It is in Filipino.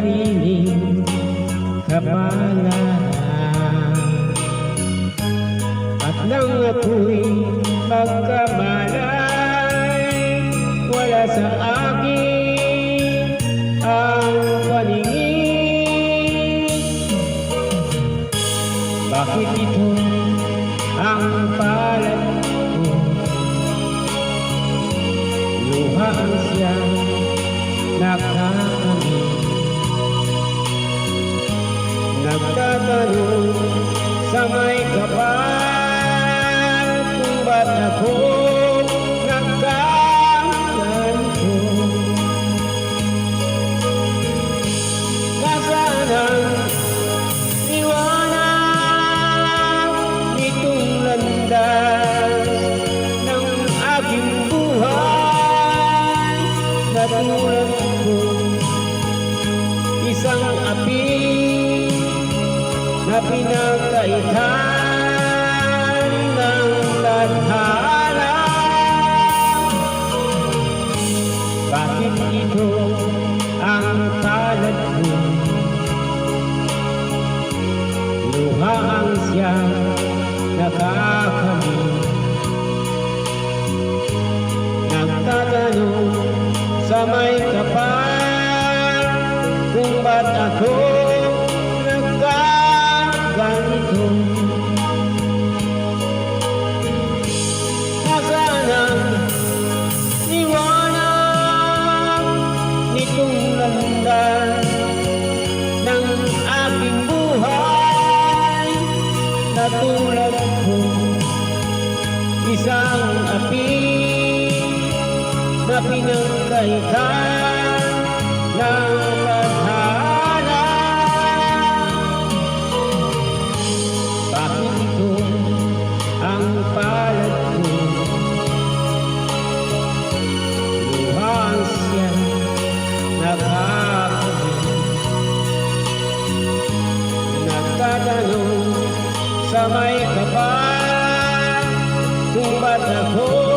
sariling kapalaran. At nang ako'y magkamalay, wala sa akin ang paningin. Bakit ito ang palad ko? Luha ang siyang nakakamit. Nagtatanong sa may kapal kung ba't ako nagkaganito. Nasaan ang liwanag nitong landas ng aking buhay? Natulad ko isang api na pinagkaitan ng tadhana. Bakit ito ang palad ko? Luha ang siyang nakakamit. Nagtatanong sa may kapal kung ba't ako nagkaganito. Nasaan ang liwanag nitong landas ng aking buhay? Natulad ko isang api na pinagkaitan ng tadhana. Bakit ito ang palad ko? Luha ang siyang nakakamit. Nagtatanong sa may kapal kung ba't ako